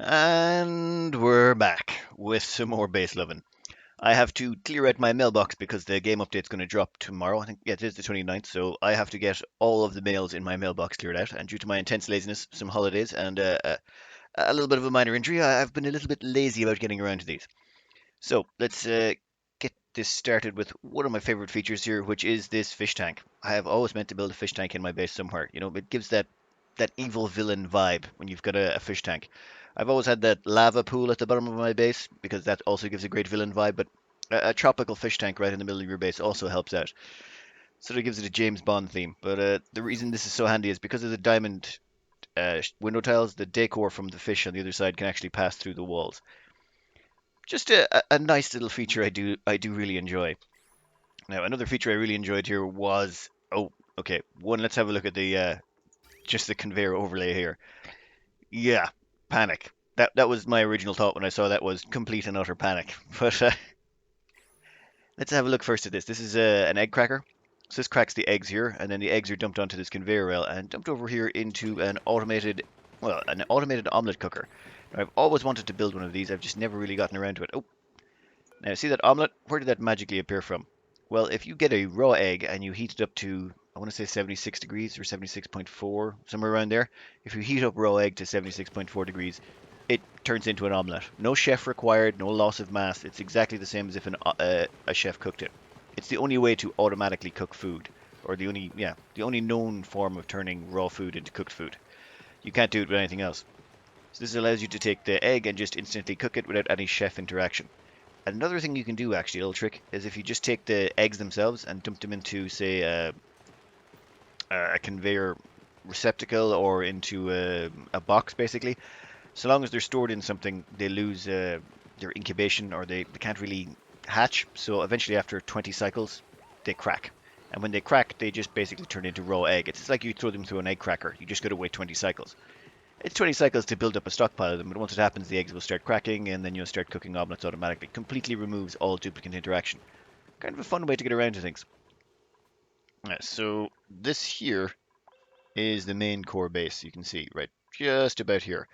And we're back with some more base loving. I have to clear out my mailbox because the game update's going to drop tomorrow. I think, yeah, it is the 29th, so I have to get all of the mails in my mailbox cleared out. And due to my intense laziness, some holidays, and a little bit of a minor injury, I've been a little bit lazy about getting around to these. So let's get this started with one of my favorite features here, which is this fish tank. I have always meant to build a fish tank in my base somewhere. You know, it gives that evil villain vibe when you've got a fish tank. I've always had that lava pool at the bottom of my base because that also gives a great villain vibe, but a tropical fish tank right in the middle of your base also helps out. Sort of gives it a James Bond theme. But the reason this is so handy is because of the diamond window tiles, the decor from the fish on the other side can actually pass through the walls. Just a nice little feature I do really enjoy. Now another feature I really enjoyed here was okay, one, let's have a look at the just the conveyor overlay here. Yeah, panic. That was my original thought when I saw that, was complete and utter panic. But let's have a look first at this. This is an egg cracker. So this cracks the eggs here, and then the eggs are dumped onto this conveyor rail and dumped over here into an automated omelet cooker. Now, I've always wanted to build one of these. I've just never really gotten around to it. Oh, now see that omelet? Where did that magically appear from? Well, if you get a raw egg and you heat it up to, I want to say 76 degrees or 76.4, somewhere around there. If you heat up raw egg to 76.4 degrees, it turns into an omelette. No chef required, no loss of mass. It's exactly the same as if a chef cooked it. It's the only way to automatically cook food, or the only known form of turning raw food into cooked food. You can't do it with anything else. So this allows you to take the egg and just instantly cook it without any chef interaction. Another thing you can do, actually, a little trick, is if you just take the eggs themselves and dump them into, say, a conveyor receptacle or into a box, basically. So long as they're stored in something, they lose their incubation, or they can't really hatch. So eventually, after 20 cycles, they crack. And when they crack, they just basically turn into raw egg. It's like you throw them through an egg cracker. You just got to wait 20 cycles. It's 20 cycles to build up a stockpile of them, but once it happens, the eggs will start cracking, and then you'll start cooking omelets automatically. Completely removes all duplicate interaction. Kind of a fun way to get around to things. So this here is the main core base. You can see right just about here.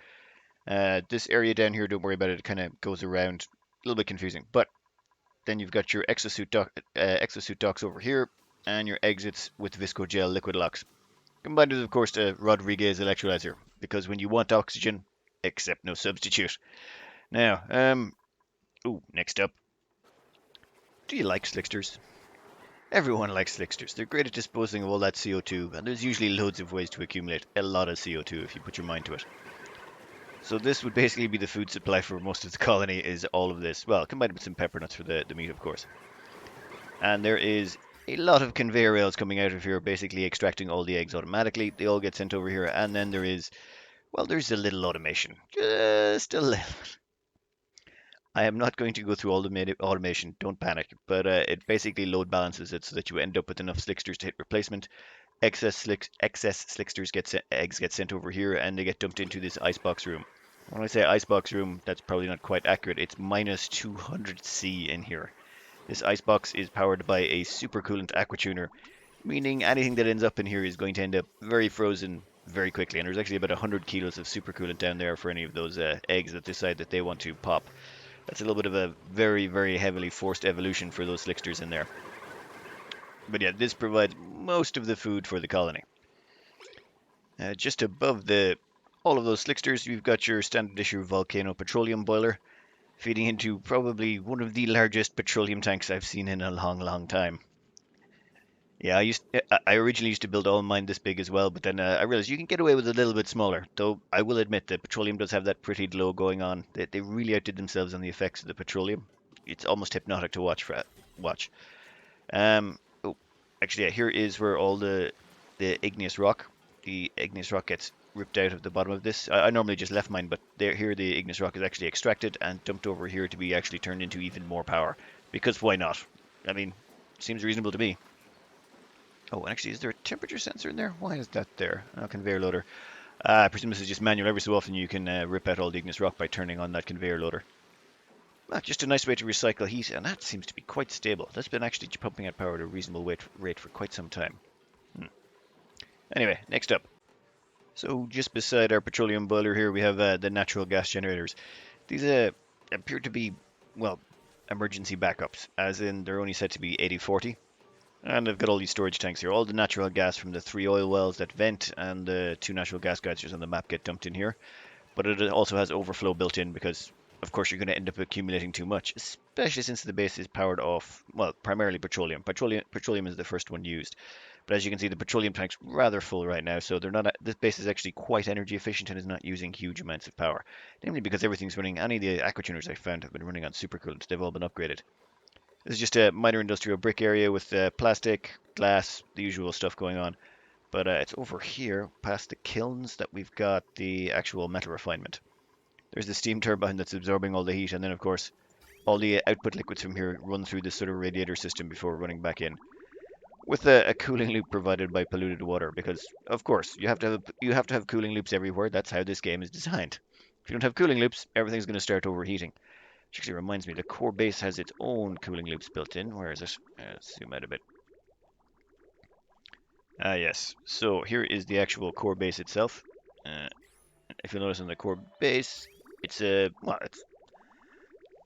This area down here, don't worry about it. It kind of goes around, a little bit confusing. But then you've got your exosuit docks over here, and your exits with visco gel liquid locks. Combined with, of course, the Rodriguez electrolyzer, because when you want oxygen, accept no substitute. Now, next up, do you like slicksters? Everyone likes slicksters. They're great at disposing of all that CO2, and there's usually loads of ways to accumulate a lot of CO2 if you put your mind to it. So this would basically be the food supply for most of the colony, is all of this. Well, combined with some pepper nuts for the meat, of course. And there is a lot of conveyor rails coming out of here, basically extracting all the eggs automatically. They all get sent over here, and then there's a little automation. Just a little. I am not going to go through all the automation, don't panic, but it basically load balances it so that you end up with enough slicksters to hit replacement. Excess slicksters eggs get sent over here, and they get dumped into this icebox room. When I say icebox room, that's probably not quite accurate. It's minus 200 C in here. This icebox is powered by a supercoolant aquatuner, meaning anything that ends up in here is going to end up very frozen very quickly. And there's actually about 100 kilos of supercoolant down there for any of those eggs that decide that they want to pop. That's a little bit of a very, very heavily forced evolution for those slicksters in there. But yeah, this provides most of the food for the colony. Just above all of those slicksters, you've got your standard issue Volcano petroleum boiler, feeding into probably one of the largest petroleum tanks I've seen in a long, long time. Yeah, I originally used to build all mine this big as well, but then I realized you can get away with a little bit smaller. Though I will admit that petroleum does have that pretty glow going on. They really outdid themselves on the effects of the petroleum. It's almost hypnotic to watch. Oh, actually, yeah, here is where all the igneous rock, gets ripped out of the bottom of this. I normally just left mine, but here the igneous rock is actually extracted and dumped over here to be actually turned into even more power. Because why not? I mean, seems reasonable to me. Oh, actually, is there a temperature sensor in there? Why is that there? Oh, conveyor loader. I presume this is just manual. Every so often you can rip out all the igneous rock by turning on that conveyor loader. Just a nice way to recycle heat, and that seems to be quite stable. That's been actually pumping out power at a reasonable rate for quite some time. Anyway, next up. So just beside our petroleum boiler here, we have the natural gas generators. These appear to be, well, emergency backups, as in they're only set to be 80/40. And they've got all these storage tanks here. All the natural gas from the 3 oil wells that vent and the 2 natural gas geysers on the map get dumped in here. But it also has overflow built in because, of course, you're going to end up accumulating too much, especially since the base is powered off, well, primarily petroleum. Petroleum is the first one used. But as you can see, the petroleum tank's rather full right now, so they're not. This base is actually quite energy efficient and is not using huge amounts of power. Namely because everything's running. Any of the aquatuners I found have been running on supercoolants. They've all been upgraded. This is just a minor industrial brick area with plastic, glass, the usual stuff going on. But it's over here, past the kilns, that we've got the actual metal refinement. There's the steam turbine that's absorbing all the heat, and then, of course, all the output liquids from here run through this sort of radiator system before running back in, with a cooling loop provided by polluted water. Because, of course, you have to have cooling loops everywhere. That's how this game is designed. If you don't have cooling loops, everything's going to start overheating. Which actually reminds me, the core base has its own cooling loops built in. Where is it? Zoom out a bit. Ah, yes. So here is the actual core base itself. Uh, if you notice on the core base, it's a well,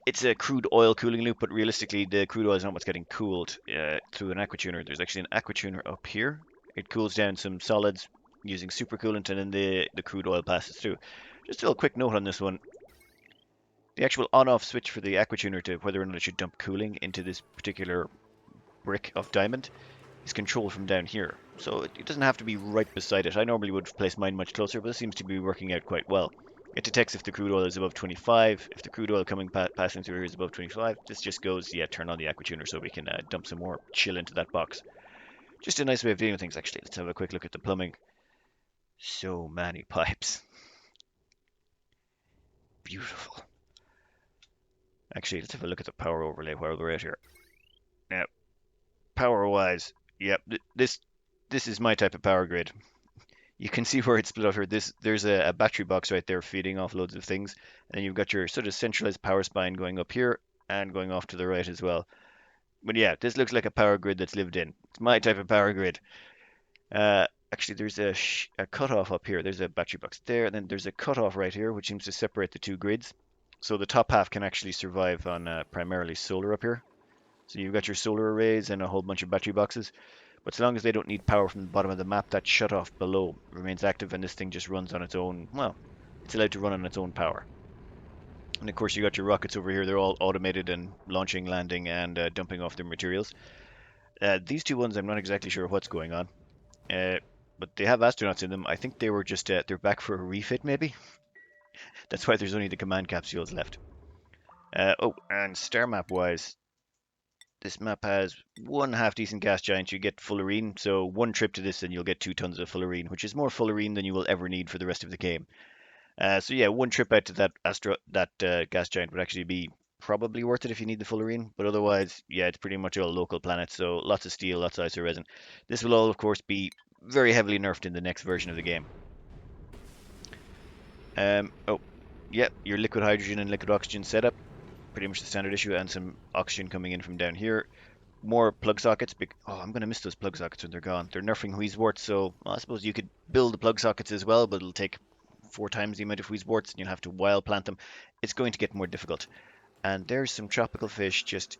it's a crude oil cooling loop, but realistically, the crude oil is not what's getting cooled through an aquatuner. There's actually an aquatuner up here. It cools down some solids using supercoolant, and then the crude oil passes through. Just a little quick note on this one. The actual on-off switch for the aquatuner to whether or not it should dump cooling into this particular brick of diamond is controlled from down here. So it doesn't have to be right beside it. I normally would place mine much closer, but this seems to be working out quite well. It detects if the crude oil is above 25. If the crude oil passing through here is above 25, this just goes, yeah, turn on the aquatuner so we can dump some more chill into that box. Just a nice way of dealing with things, actually. Let's have a quick look at the plumbing. So many pipes. Beautiful. Actually, let's have a look at the power overlay while we're out here. Now, power-wise, yep, this is my type of power grid. You can see where it's split out here. There's a battery box right there feeding off loads of things, and then you've got your sort of centralized power spine going up here and going off to the right as well. But yeah, this looks like a power grid that's lived in. It's my type of power grid. Actually, there's a cutoff up here. There's a battery box there, and then there's a cutoff right here, which seems to separate the two grids. So the top half can actually survive on primarily solar up here. So you've got your solar arrays and a whole bunch of battery boxes. But so long as they don't need power from the bottom of the map, that shutoff below remains active and this thing just runs on its own. Well, it's allowed to run on its own power. And of course, you got your rockets over here. They're all automated and launching, landing, and dumping off their materials. These two ones, I'm not exactly sure what's going on. Uh, but they have astronauts in them. I think they were just, they're back for a refit, maybe? That's why there's only the command capsules left. Oh, and star map wise, this map has one half decent gas giant. You get fullerene, so one trip to this and you'll get 2 tons of fullerene, which is more fullerene than you will ever need for the rest of the game. So yeah, one trip out to that gas giant would actually be probably worth it if you need the fullerene, but otherwise, yeah, it's pretty much all local planets, so lots of steel, lots of iso resin. This will all, of course, be very heavily nerfed in the next version of the game. Oh, yeah, your liquid hydrogen and liquid oxygen setup, pretty much the standard issue, and some oxygen coming in from down here. More plug sockets. Oh, I'm going to miss those plug sockets when they're gone. They're nerfing Wheezeworts, so well, I suppose you could build the plug sockets as well, but it'll take 4 times the amount of Wheezeworts and you'll have to wild plant them. It's going to get more difficult. And there's some tropical fish just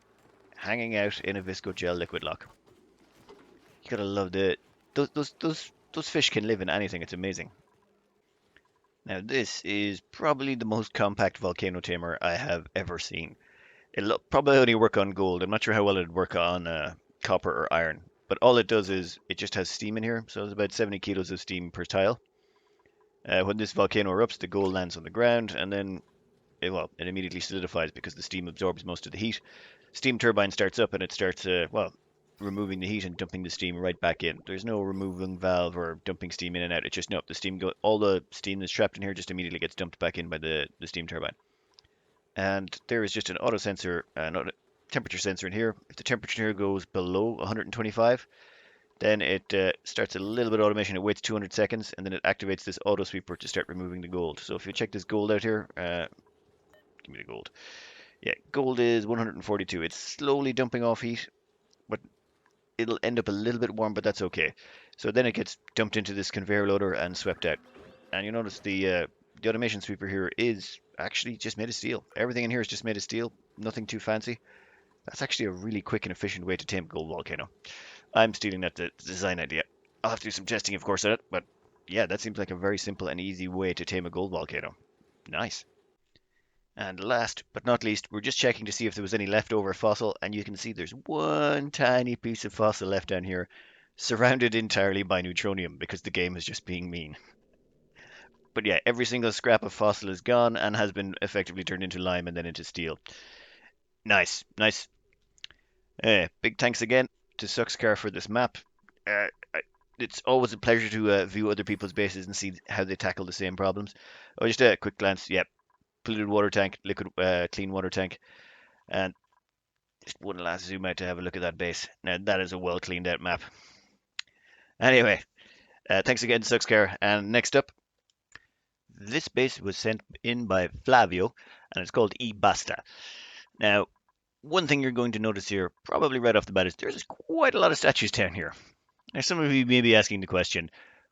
hanging out in a visco gel liquid lock. You gotta love those fish can live in anything. It's amazing. Now this is probably the most compact volcano tamer I have ever seen. It'll probably only work on gold. I'm not sure how well it'd work on copper or iron. But all it does is it just has steam in here. So it's about 70 kilos of steam per tile. When this volcano erupts, the gold lands on the ground, and then it immediately solidifies because the steam absorbs most of the heat. Steam turbine starts up and it starts, removing the heat and dumping the steam right back in. There's no removing valve or dumping steam in and out. It's just, no, all the steam that's trapped in here just immediately gets dumped back in by the steam turbine. And there is just an auto sensor, temperature sensor in here. If the temperature here goes below 125, then it starts a little bit of automation. It waits 200 seconds, and then it activates this auto sweeper to start removing the gold. So if you check this gold out here, give me the gold. Yeah, gold is 142. It's slowly dumping off heat, but it'll end up a little bit warm, but that's okay. So then it gets dumped into this conveyor loader and swept out. And you notice the automation sweeper here is actually just made of steel. Everything in here is just made of steel. Nothing too fancy. That's actually a really quick and efficient way to tame a gold volcano. I'm stealing that design idea. I'll have to do some testing, of course, at it, but yeah, that seems like a very simple and easy way to tame a gold volcano. Nice. And last but not least, we're just checking to see if there was any leftover fossil, and you can see there's one tiny piece of fossil left down here, surrounded entirely by neutronium because the game is just being mean. But yeah, every single scrap of fossil is gone and has been effectively turned into lime and then into steel. Nice, nice. Big thanks again to Suxcar for this map. Uh, it's always a pleasure to view other people's bases and see how they tackle the same problems. Oh, just a quick glance. Yep, polluted water tank, liquid clean water tank, and just one last zoom out to have a look at that base. Now that is a well cleaned out map. Anyway, thanks again, Suxcar. And next up, this base was sent in by Flavio, and it's called Basta. Now, one thing you're going to notice here, probably right off the bat, is there's quite a lot of statues down here. Now, some of you may be asking the question,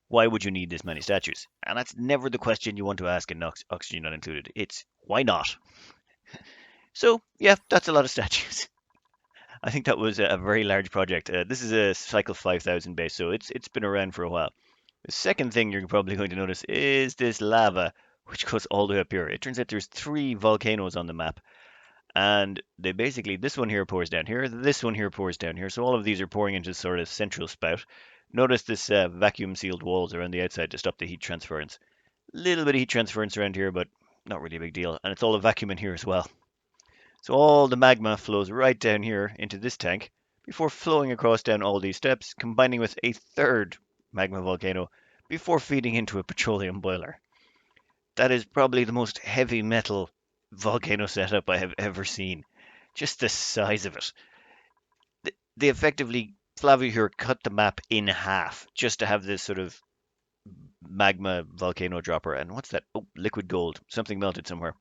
why would you need this many statues? And that's never the question you want to ask in Oxygen Not Included. It's why not? So, yeah, that's a lot of statues. I think that was a very large project. This is a Cycle 5000 base, so it's been around for a while. The second thing you're probably going to notice is this lava, which goes all the way up here. It turns out there's three volcanoes on the map, and they basically, this one here pours down here, this one here pours down here, so all of these are pouring into sort of central spout. Notice this vacuum sealed walls around the outside to stop the heat transference. Little bit of heat transference around here, but not really a big deal, and it's all a vacuum in here as well. So all the magma flows right down here into this tank before flowing across down all these steps, combining with a third magma volcano before feeding into a petroleum boiler. That is probably the most heavy metal volcano setup I have ever seen. Just the size of it. They effectively, Flavio here cut the map in half just to have this sort of magma volcano dropper. And what's that? Oh, liquid gold. Something melted somewhere.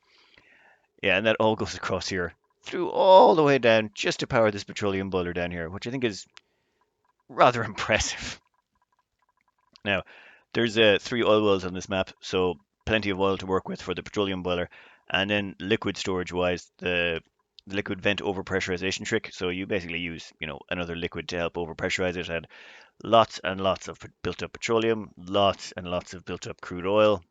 Yeah, and that all goes across here through all the way down just to power this petroleum boiler down here, which I think is rather impressive. Now, there's three oil wells on this map, so plenty of oil to work with for the petroleum boiler. And then liquid storage wise, the liquid vent overpressurization trick. So you basically use, another liquid to help overpressurize it, and lots and lots of built up petroleum, lots and lots of built up crude oil.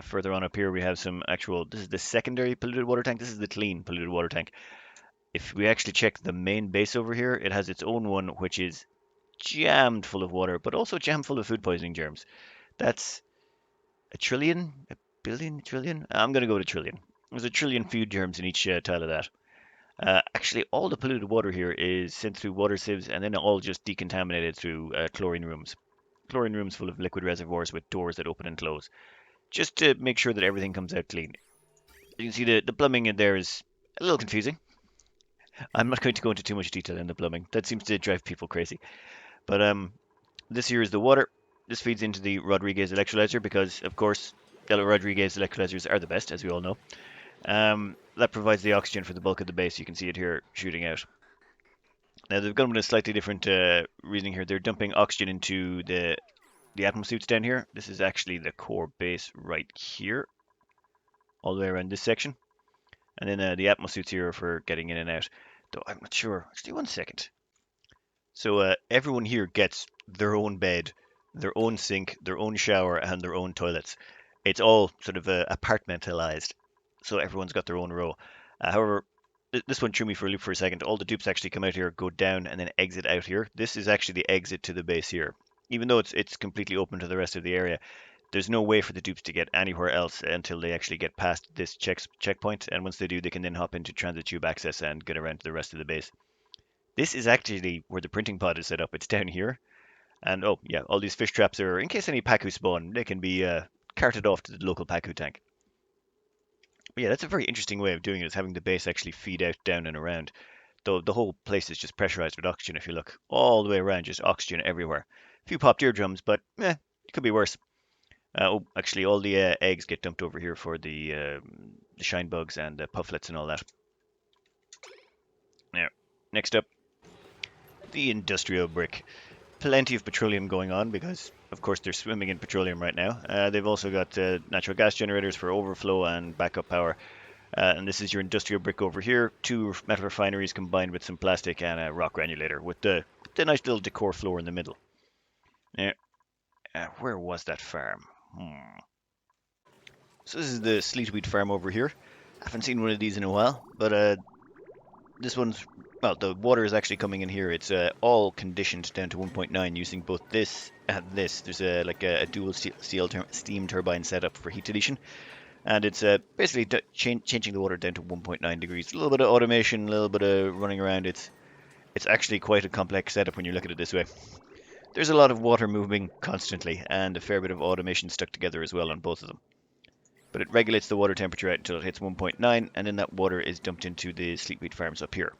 Further on up here, we have some actual. This is the secondary polluted water tank. This is the clean polluted water tank. If we actually check the main base over here, it has its own one, which is jammed full of water, but also jammed full of food poisoning germs. That's a trillion, a billion, trillion. I'm going to go to trillion. There's a trillion food germs in each tile of that. Actually, all the polluted water here is sent through water sieves and then all just decontaminated through chlorine rooms. Chlorine rooms full of liquid reservoirs with doors that open and close, just to make sure that everything comes out clean. You can see the plumbing in there is a little confusing. I'm not going to go into too much detail in the plumbing. That seems to drive people crazy. But this here is the water. This feeds into the Rodriguez electrolyzer because, of course, the Rodriguez electrolyzers are the best, as we all know. That provides the oxygen for the bulk of the base. You can see it here shooting out. Now they've gone with a slightly different reasoning here. They're dumping oxygen into the atmosuits down here. This is actually the core base right here, all the way around this section. And then the atmosuits here are for getting in and out. Though I'm not sure. Actually, one second. So everyone here gets their own bed, their own sink, their own shower, and their own toilets. It's all sort of apartmentalized, so everyone's got their own row. However, this one threw me for a loop for a second. All the dupes actually come out here, go down, and then exit out here. This is actually the exit to the base here. Even though it's completely open to the rest of the area, there's no way for the dupes to get anywhere else until they actually get past this checkpoint. And once they do, they can then hop into transit tube access and get around to the rest of the base. This is actually where the printing pod is set up. It's down here. And oh, yeah, all these fish traps are, in case any Pacu spawn, they can be carted off to the local Pacu tank. But yeah, that's a very interesting way of doing it, is having the base actually feed out, down, and around. Though the whole place is just pressurized with oxygen if you look all the way around, just oxygen everywhere. A few popped eardrums, but it could be worse. Oh, actually, all the eggs get dumped over here for the shine bugs and pufflets and all that. Now, next up, the industrial brick. Plenty of petroleum going on because, of course, they're swimming in petroleum right now. They've also got natural gas generators for overflow and backup power. And this is your industrial brick over here. Two metal refineries combined with some plastic and a rock granulator with the nice little decor floor in the middle. Yeah. Where was that farm? So this is the Sleet wheat farm over here. I haven't seen one of these in a while, but this one's, well, the water is actually coming in here. It's all conditioned down to 1.9 using both this and this. There's a dual steam turbine setup for heat deletion, and it's basically changing the water down to 1.9 degrees. A little bit of automation, a little bit of running around. It's actually quite a complex setup when you look at it this way. There's a lot of water moving constantly, and a fair bit of automation stuck together as well on both of them. But it regulates the water temperature out until it hits 1.9, and then that water is dumped into the Sleet wheat farms up here.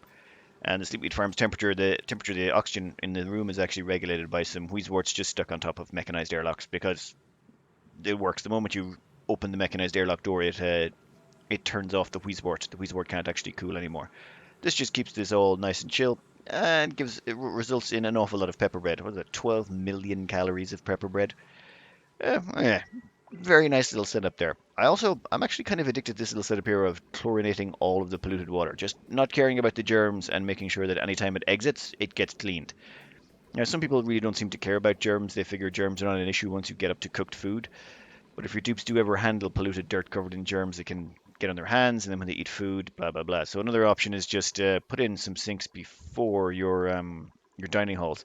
And the Sleet wheat farm's temperature, the oxygen in the room is actually regulated by some wheezworts just stuck on top of mechanized airlocks, because it works. The moment you open the mechanized airlock door, it turns off the wheezewort. The wheezewort can't actually cool anymore. This just keeps this all nice and chill, and results in an awful lot of pepper bread. What is it? 12 million calories of pepper bread. Yeah, very nice little setup there. I'm actually kind of addicted to this little setup here of chlorinating all of the polluted water. Just not caring about the germs and making sure that anytime it exits, it gets cleaned. Now, some people really don't seem to care about germs. They figure germs are not an issue once you get up to cooked food. But if your dupes do ever handle polluted dirt covered in germs, it can get on their hands, and then when they eat food, blah blah blah. So another option is just put in some sinks before your dining halls.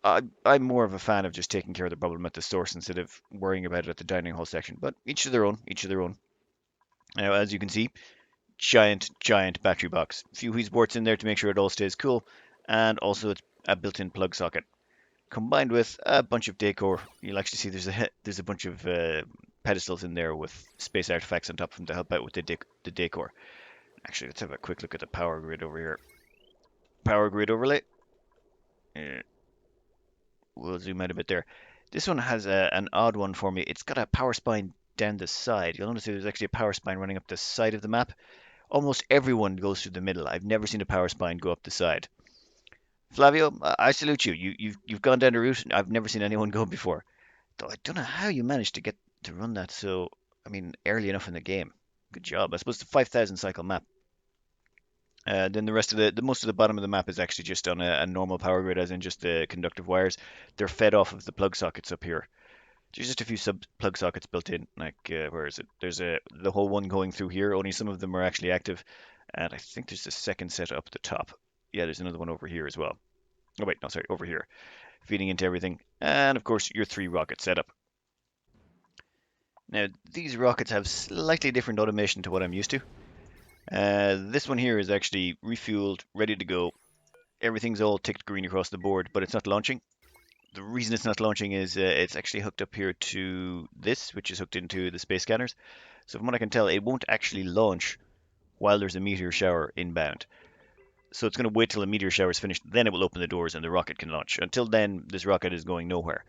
I'm more of a fan of just taking care of the problem at the source instead of worrying about it at the dining hall section. But each to their own. Each to their own. Now, as you can see, giant battery box. A few wheeze in there to make sure it all stays cool, and also it's a built-in plug socket combined with a bunch of decor. You'll actually see there's a bunch of pedestals in there with space artifacts on top of them to help out with the decor. Actually, let's have a quick look at the power grid over here. Power grid overlay. We'll zoom out a bit there. This one has an odd one for me. It's got a power spine down the side. You'll notice there's actually a power spine running up the side of the map. Almost everyone goes through the middle. I've never seen a power spine go up the side. Flavio, I salute you. You've gone down the route I've never seen anyone go before. Though I don't know how you managed to get to run that so, I mean, early enough in the game. Good job. I suppose the 5,000 cycle map. Then the rest of the most of the bottom of the map is actually just on a normal power grid, as in just the conductive wires. They're fed off of the plug sockets up here. There's just a few sub plug sockets built in. Like where is it? There's the whole one going through here. Only some of them are actually active, and I think there's a second set up the top. Yeah, there's another one over here as well. Oh wait, no, sorry, over here, feeding into everything, and of course your 3 rocket setup. Now these rockets have slightly different automation to what I'm used to. This one here is actually refueled, ready to go. Everything's all ticked green across the board, but it's not launching. The reason it's not launching is it's actually hooked up here to this, which is hooked into the space scanners. So from what I can tell, it won't actually launch while there's a meteor shower inbound. So it's going to wait till the meteor shower is finished, then it will open the doors and the rocket can launch. Until then, this rocket is going nowhere.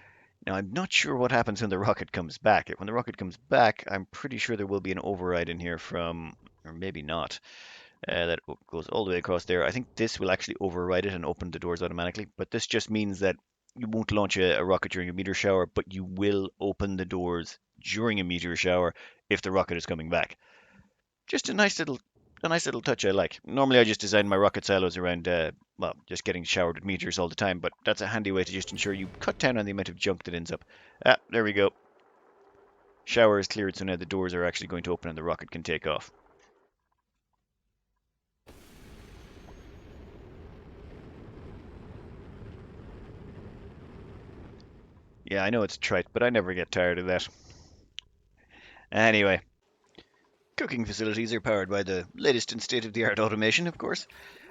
Now, I'm not sure what happens when the rocket comes back. When the rocket comes back, I'm pretty sure there will be an override in here from, or maybe not, that goes all the way across there. I think this will actually override it and open the doors automatically, but this just means that you won't launch a rocket during a meteor shower, but you will open the doors during a meteor shower if the rocket is coming back. Just a nice little touch I like. Normally I just design my rocket silos around well, just getting showered with meteors all the time, but that's a handy way to just ensure you cut down on the amount of junk that ends up. Ah, there we go. Shower is cleared, so now the doors are actually going to open and the rocket can take off. Yeah, I know it's trite, but I never get tired of that. Anyway, cooking facilities are powered by the latest and state-of-the-art automation, of course.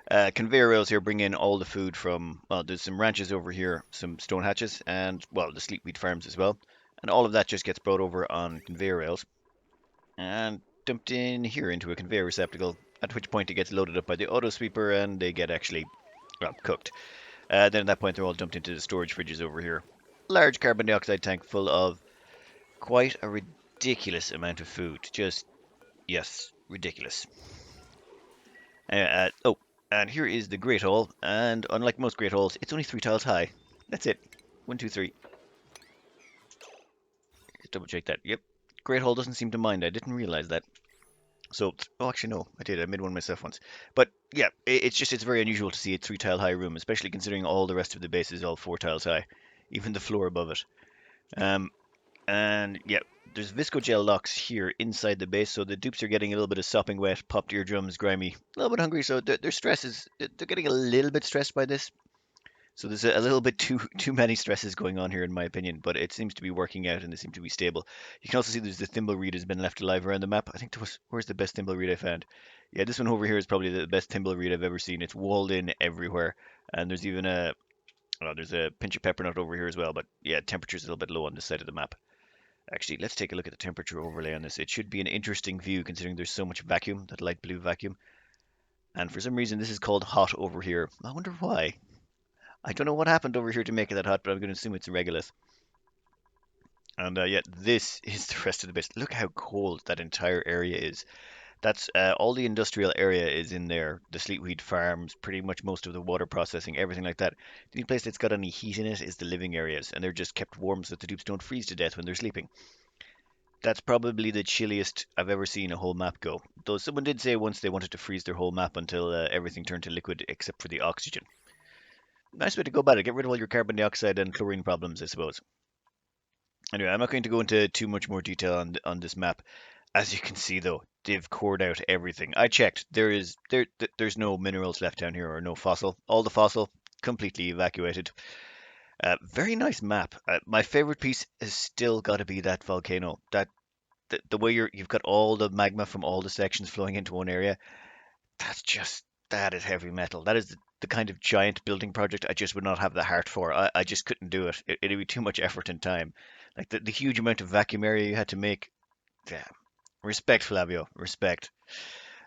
Conveyor rails here bring in all the food from, well, there's some ranches over here, some stone hatches, and, well, the Sleet wheat farms as well. And all of that just gets brought over on conveyor rails and dumped in here into a conveyor receptacle, at which point it gets loaded up by the auto sweeper and they get actually, well, cooked. Then at that point, they're all dumped into the storage fridges over here. Large carbon dioxide tank full of quite a ridiculous amount of food. Just, yes, ridiculous. Oh, and here is the Great Hall, and unlike most Great Halls, it's only 3 tiles high. That's it. 1, 2, 3. double check that. Yep. Great Hall doesn't seem to mind. I didn't realize that. So, oh, actually, no, I did. I made one myself once. But yeah, it's very unusual to see a 3 tile high room, especially considering all the rest of the base is all 4 tiles high, even the floor above it. Um, and yeah, there's visco gel locks here inside the base, so the dupes are getting a little bit of sopping wet, popped eardrums, grimy, a little bit hungry. So their stress is they're getting a little bit stressed by this. So there's a little bit too many stresses going on here, in my opinion, but it seems to be working out and they seem to be stable. You can also see there's the thimble reed has been left alive around the map. I think there was where's the best thimble reed I found? Yeah, this one over here is probably the best thimble reed I've ever seen. It's walled in everywhere, and there's even a there's a pinch of pepper nut over here as well. But yeah, temperature's a little bit low on this side of the map. Actually, let's take a look at the temperature overlay on this. It should be an interesting view considering there's so much vacuum, that light blue vacuum. And for some reason, this is called hot over here. I wonder why. I don't know what happened over here to make it that hot, but I'm going to assume it's regolith. And yeah, this is the rest of the base. Look how cold that entire area is. That's all the industrial area is in there. The Sleetweed farms, pretty much most of the water processing, everything like that. The only place that's got any heat in it is the living areas, and they're just kept warm so that the dupes don't freeze to death when they're sleeping. That's probably the chilliest I've ever seen a whole map go. Though someone did say once they wanted to freeze their whole map until everything turned to liquid except for the oxygen. Nice way to go about it. Get rid of all your carbon dioxide and chlorine problems, I suppose. Anyway, I'm not going to go into too much more detail on this map. As you can see, though, they've cored out everything. I checked. There's no minerals left down here or no fossil. All the fossil completely evacuated. Very nice map. My favorite piece has still got to be that volcano. The way you've got all the magma from all the sections flowing into one area. That's just that is heavy metal. That is the kind of giant building project I just would not have the heart for. I just couldn't do it. It'd be too much effort and time. Like the huge amount of vacuum area you had to make. Yeah. Respect, Flavio. Respect.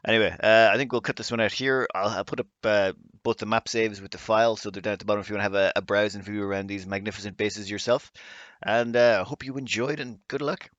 Anyway, I think we'll cut this one out here. I'll put up both the map saves with the file, so they're down at the bottom if you want to have a browse and view around these magnificent bases yourself. And hope you enjoyed, and good luck.